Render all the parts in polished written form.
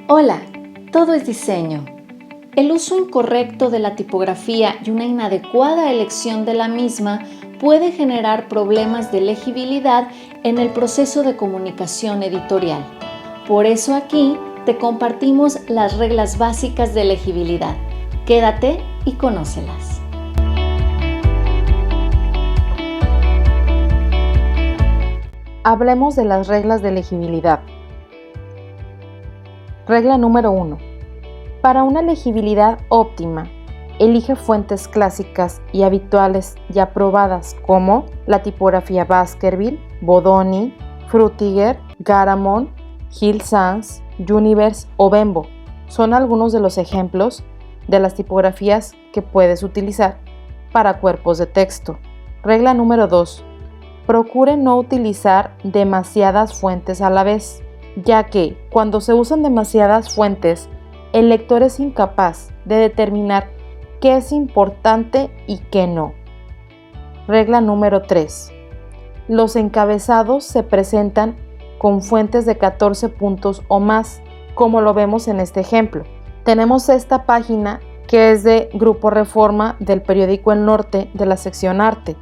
Hola, todo es diseño. El uso incorrecto de la tipografía y una inadecuada elección de la misma puede generar problemas de legibilidad en el proceso de comunicación editorial. Por eso aquí te compartimos las reglas básicas de legibilidad. Quédate y conócelas. Hablemos de las reglas de legibilidad. Regla número 1. Para una legibilidad óptima, elige fuentes clásicas y habituales y aprobadas como la tipografía Baskerville, Bodoni, Frutiger, Garamond, Gill Sans, Univers o Bembo. Son algunos de los ejemplos de las tipografías que puedes utilizar para cuerpos de texto. Regla número 2. Procure no utilizar demasiadas fuentes a la vez, ya que cuando se usan demasiadas fuentes, el lector es incapaz de determinar qué es importante y qué no. Regla número 3. Los encabezados se presentan con fuentes de 14 puntos o más, como lo vemos en este ejemplo. Tenemos esta página que es de Grupo Reforma del periódico El Norte de la sección Arte,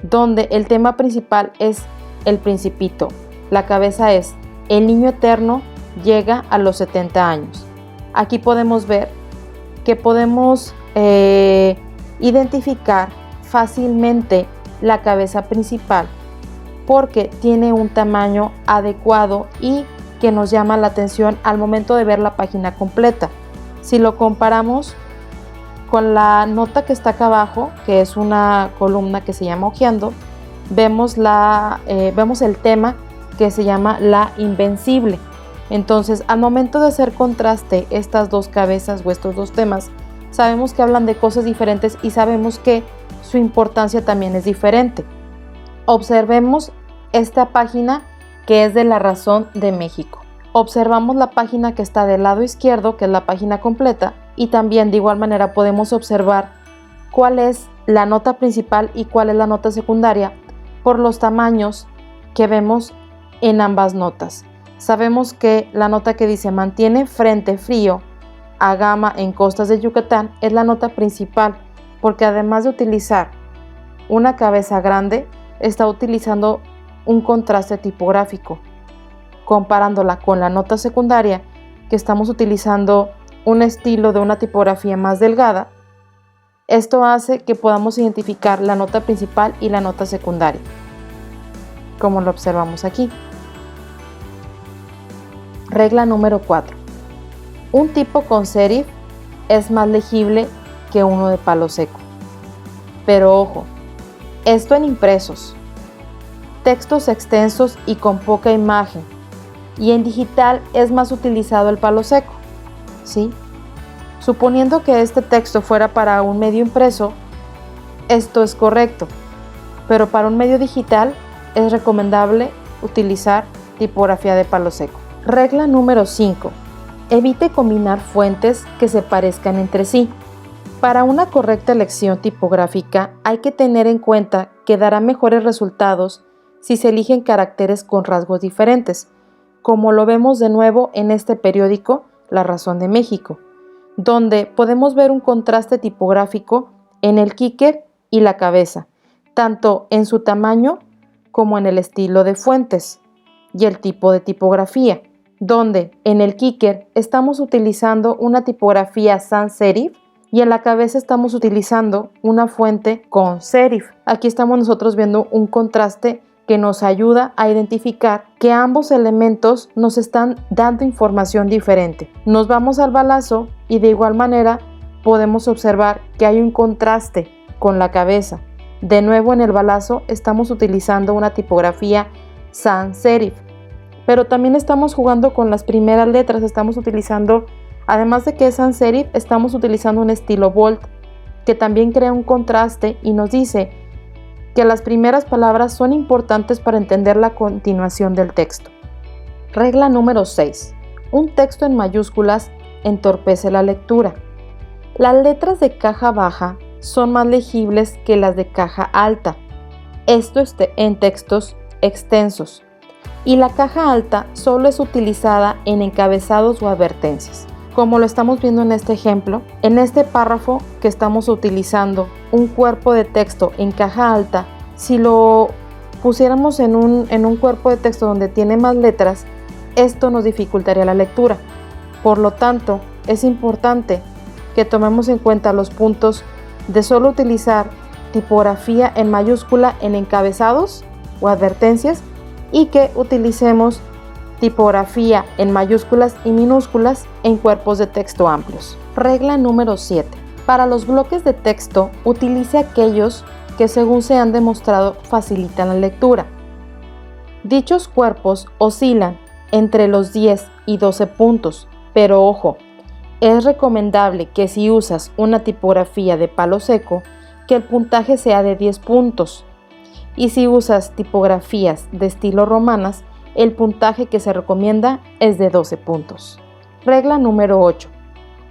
donde el tema principal es El Principito. La cabeza es El niño eterno llega a los 70 años. Aquí podemos ver que podemos identificar fácilmente la cabeza principal porque tiene un tamaño adecuado y que nos llama la atención al momento de ver la página completa. Si lo comparamos con la nota que está acá abajo, que es una columna que se llama Hojeando, vemos el tema que se llama La Invencible. Entonces, al momento de hacer contraste estas dos cabezas o estos dos temas, sabemos que hablan de cosas diferentes y sabemos que su importancia también es diferente. Observemos esta página que es de La Razón de México. Observamos la página que está del lado izquierdo, que es la página completa, y también de igual manera podemos observar cuál es la nota principal y cuál es la nota secundaria por los tamaños que vemos en ambas notas. Sabemos que la nota que dice mantiene frente frío a gama en costas de Yucatán es la nota principal, porque además de utilizar una cabeza grande, está utilizando un contraste tipográfico, comparándola con la nota secundaria, que estamos utilizando un estilo de una tipografía más delgada. Esto hace que podamos identificar la nota principal y la nota secundaria, como lo observamos aquí. Regla número 4. Un tipo con serif es más legible que uno de palo seco. Pero ojo, esto en impresos, textos extensos y con poca imagen, y en digital es más utilizado el palo seco, ¿sí? Suponiendo que este texto fuera para un medio impreso, esto es correcto, pero para un medio digital es recomendable utilizar tipografía de palo seco. Regla número 5. Evite combinar fuentes que se parezcan entre sí. Para una correcta elección tipográfica hay que tener en cuenta que dará mejores resultados si se eligen caracteres con rasgos diferentes, como lo vemos de nuevo en este periódico La Razón de México, donde podemos ver un contraste tipográfico en el kicker y la cabeza, tanto en su tamaño como en el estilo de fuentes y el tipo de tipografía, donde en el kicker estamos utilizando una tipografía sans serif y en la cabeza estamos utilizando una fuente con serif. Aquí estamos nosotros viendo un contraste que nos ayuda a identificar que ambos elementos nos están dando información diferente. Nos vamos al balazo y de igual manera podemos observar que hay un contraste con la cabeza. De nuevo en el balazo estamos utilizando una tipografía sans serif, pero también estamos jugando con las primeras letras. Estamos utilizando, además de que es sans serif, estamos utilizando un estilo bold que también crea un contraste y nos dice que las primeras palabras son importantes para entender la continuación del texto. Regla número 6. Un texto en mayúsculas entorpece la lectura. Las letras de caja baja son más legibles que las de caja alta. Esto en textos extensos. y la caja alta solo es utilizada en encabezados o advertencias. Como lo estamos viendo en este ejemplo, en este párrafo que estamos utilizando un cuerpo de texto en caja alta, si lo pusiéramos en un cuerpo de texto donde tiene más letras, esto nos dificultaría la lectura. Por lo tanto, es importante que tomemos en cuenta los puntos de solo utilizar tipografía en mayúscula en encabezados o advertencias y que utilicemos tipografía en mayúsculas y minúsculas en cuerpos de texto amplios. Regla número 7. Para los bloques de texto, utilice aquellos que según se han demostrado facilitan la lectura. Dichos cuerpos oscilan entre los 10 y 12 puntos, pero ojo, es recomendable que si usas una tipografía de palo seco, que el puntaje sea de 10 puntos. Y si usas tipografías de estilo romanas, el puntaje que se recomienda es de 12 puntos. Regla número 8.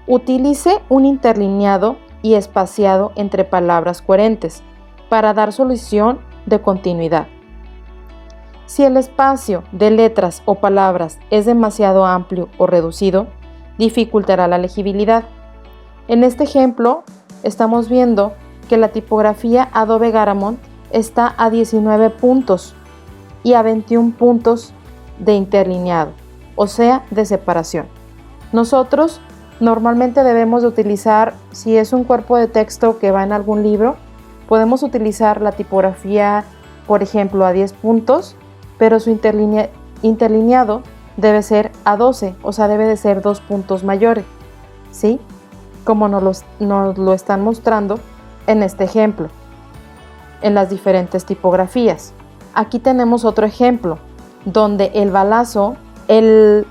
Utilice un interlineado y espaciado entre palabras coherentes para dar solución de continuidad. Si el espacio de letras o palabras es demasiado amplio o reducido, dificultará la legibilidad. En este ejemplo, estamos viendo que la tipografía Adobe Garamond está a 19 puntos y a 21 puntos de interlineado, o sea, de separación. Nosotros normalmente debemos de utilizar, si es un cuerpo de texto que va en algún libro, podemos utilizar la tipografía, por ejemplo, a 10 puntos, pero su interlineado debe ser a 12, o sea, debe de ser 2 puntos mayores, ¿sí? Como nos lo están mostrando en este ejemplo, en las diferentes tipografías. Aquí tenemos otro ejemplo, donde el balazo, el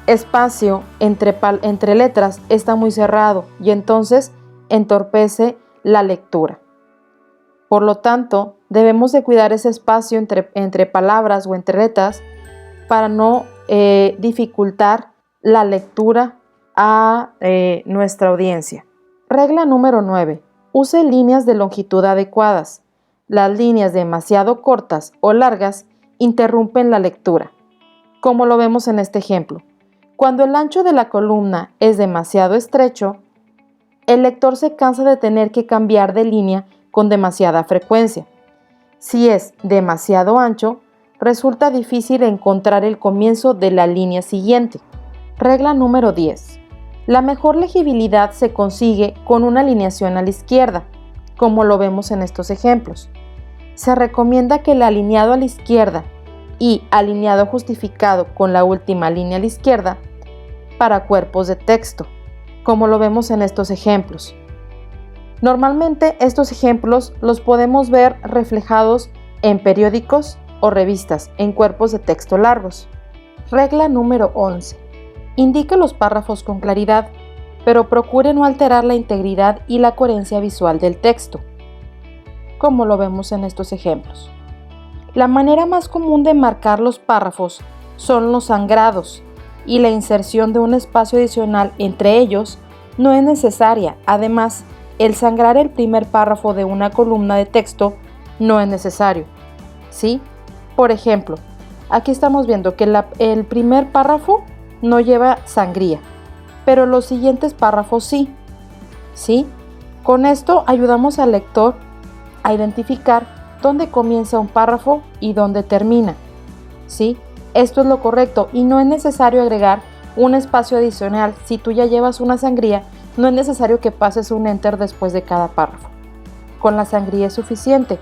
espacio entre letras está muy cerrado y entonces entorpece la lectura. Por lo tanto, debemos de cuidar ese espacio entre palabras o entre letras para no dificultar la lectura a nuestra audiencia. Regla número 9. Use líneas de longitud adecuadas. Las líneas demasiado cortas o largas interrumpen la lectura, como lo vemos en este ejemplo. Cuando el ancho de la columna es demasiado estrecho, el lector se cansa de tener que cambiar de línea con demasiada frecuencia. Si es demasiado ancho, resulta difícil encontrar el comienzo de la línea siguiente. Regla número 10. La mejor legibilidad se consigue con una alineación a la izquierda, como lo vemos en estos ejemplos. Se recomienda que el alineado a la izquierda y alineado justificado con la última línea a la izquierda para cuerpos de texto, como lo vemos en estos ejemplos. Normalmente estos ejemplos los podemos ver reflejados en periódicos o revistas en cuerpos de texto largos. Regla número 11. Indique los párrafos con claridad, pero procure no alterar la integridad y la coherencia visual del texto, como lo vemos en estos ejemplos. La manera más común de marcar los párrafos son los sangrados, y la inserción de un espacio adicional entre ellos no es necesaria. Además, el sangrar el primer párrafo de una columna de texto no es necesario, ¿sí? Por ejemplo, aquí estamos viendo que el primer párrafo no lleva sangría, pero los siguientes párrafos sí, ¿sí? Con esto ayudamos al lector a identificar dónde comienza un párrafo y dónde termina, ¿sí? Esto es lo correcto y no es necesario agregar un espacio adicional. Si tú ya llevas una sangría, no es necesario que pases un enter después de cada párrafo. Con la sangría es suficiente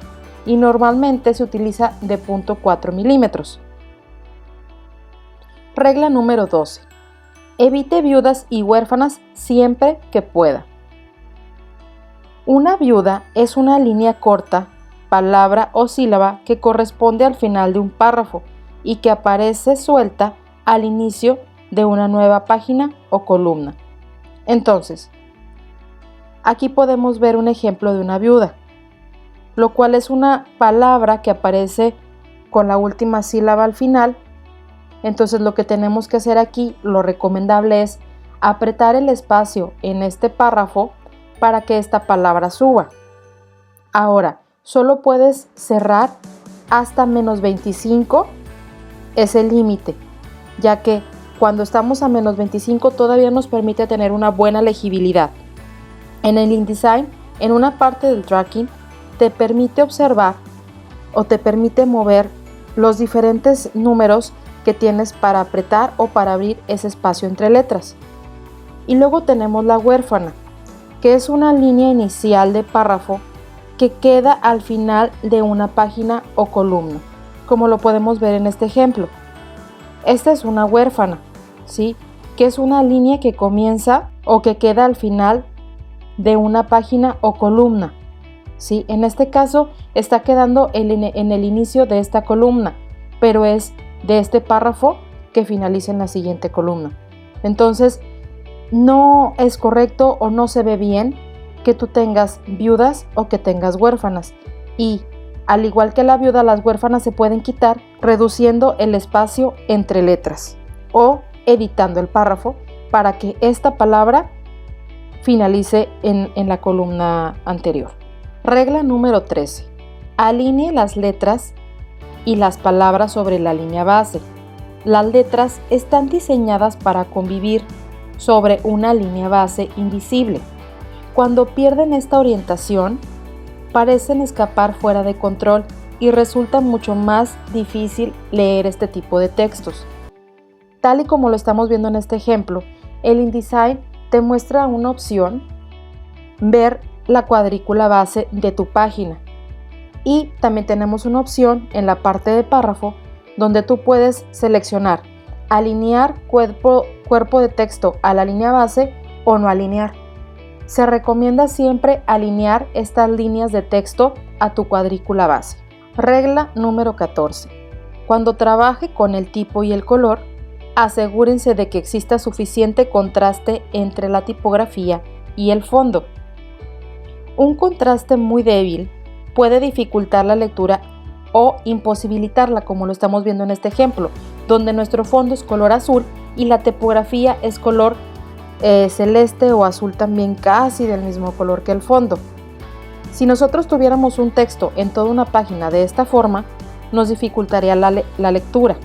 y normalmente se utiliza de 0.4 milímetros. Regla número 12. Evite viudas y huérfanas siempre que pueda. Una viuda es una línea corta, palabra o sílaba que corresponde al final de un párrafo y que aparece suelta al inicio de una nueva página o columna. Entonces, aquí podemos ver un ejemplo de una viuda, lo cual es una palabra que aparece con la última sílaba al final. Entonces lo que tenemos que hacer aquí, lo recomendable es apretar el espacio en este párrafo para que esta palabra suba. Ahora, solo puedes cerrar hasta -25 es el límite, ya que cuando estamos a -25 todavía nos permite tener una buena legibilidad. En el InDesign, en una parte del tracking, te permite observar o te permite mover los diferentes números que tienes para apretar o para abrir ese espacio entre letras. Y luego tenemos la huérfana, que es una línea inicial de párrafo que queda al final de una página o columna, como lo podemos ver en este ejemplo. Esta es una huérfana, ¿sí? Que es una línea que comienza o que queda al final de una página o columna, ¿sí? En este caso está quedando en el inicio de esta columna, pero es de este párrafo que finaliza en la siguiente columna. Entonces, no es correcto o no se ve bien que tú tengas viudas o que tengas huérfanas. Y al igual que la viuda, las huérfanas se pueden quitar reduciendo el espacio entre letras o editando el párrafo para que esta palabra finalice en la columna anterior. Regla número 13. Alinee las letras y las palabras sobre la línea base. Las letras están diseñadas para convivir sobre una línea base invisible. Cuando pierden esta orientación, parecen escapar fuera de control y resulta mucho más difícil leer este tipo de textos. Tal y como lo estamos viendo en este ejemplo, el InDesign te muestra una opción, ver la cuadrícula base de tu página. Y también tenemos una opción en la parte de párrafo donde tú puedes seleccionar alinear cuerpo de texto a la línea base o no alinear. Se recomienda siempre alinear estas líneas de texto a tu cuadrícula base. Regla número 14. Cuando trabaje con el tipo y el color, asegúrense de que exista suficiente contraste entre la tipografía y el fondo. Un contraste muy débil puede dificultar la lectura o imposibilitarla, como lo estamos viendo en este ejemplo, donde nuestro fondo es color azul y la tipografía es color celeste o azul también, casi del mismo color que el fondo. Si nosotros tuviéramos un texto en toda una página de esta forma, nos dificultaría la lectura.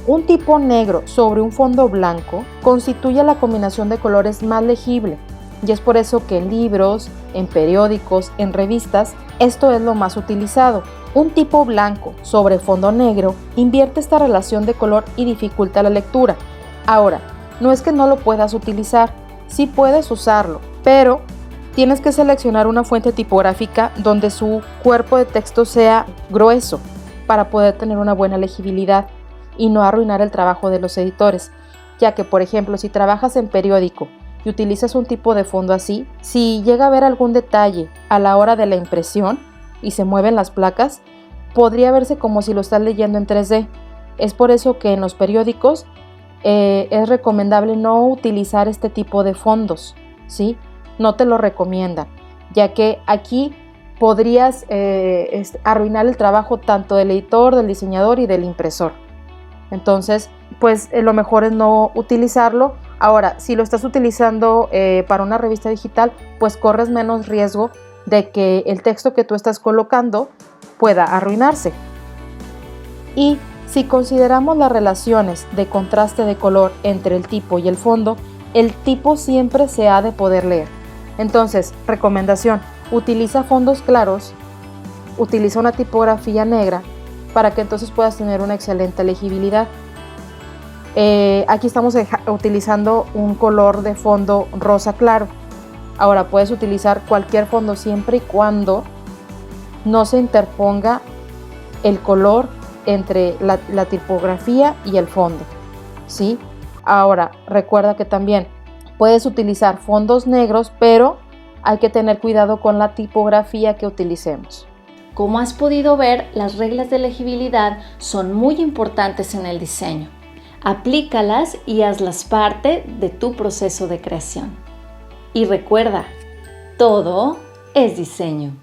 Un tipo negro sobre un fondo blanco constituye la combinación de colores más legible, y es por eso que en libros, en periódicos, en revistas, esto es lo más utilizado. Un tipo blanco sobre fondo negro invierte esta relación de color y dificulta la lectura. Ahora, no es que no lo puedas utilizar, sí puedes usarlo, pero tienes que seleccionar una fuente tipográfica donde su cuerpo de texto sea grueso para poder tener una buena legibilidad y no arruinar el trabajo de los editores, ya que, por ejemplo, si trabajas en periódico y utilizas un tipo de fondo así, si llega a haber algún detalle a la hora de la impresión y se mueven las placas, podría verse como si lo estás leyendo en 3D. Es por eso que en los periódicos es recomendable no utilizar este tipo de fondos, ¿sí? No te lo recomiendan, ya que aquí podrías arruinar el trabajo tanto del editor, del diseñador y del impresor. Entonces, pues lo mejor es no utilizarlo. Ahora, si lo estás utilizando para una revista digital, pues corres menos riesgo de que el texto que tú estás colocando pueda arruinarse. Y si consideramos las relaciones de contraste de color entre el tipo y el fondo, el tipo siempre se ha de poder leer. Entonces, recomendación, utiliza fondos claros, utiliza una tipografía negra para que entonces puedas tener una excelente legibilidad. Aquí estamos utilizando un color de fondo rosa claro. Ahora puedes utilizar cualquier fondo siempre y cuando no se interponga el color entre la tipografía y el fondo, ¿sí? Ahora recuerda que también puedes utilizar fondos negros, pero hay que tener cuidado con la tipografía que utilicemos. Como has podido ver, las reglas de legibilidad son muy importantes en el diseño. Aplícalas y hazlas parte de tu proceso de creación. Y recuerda, todo es diseño.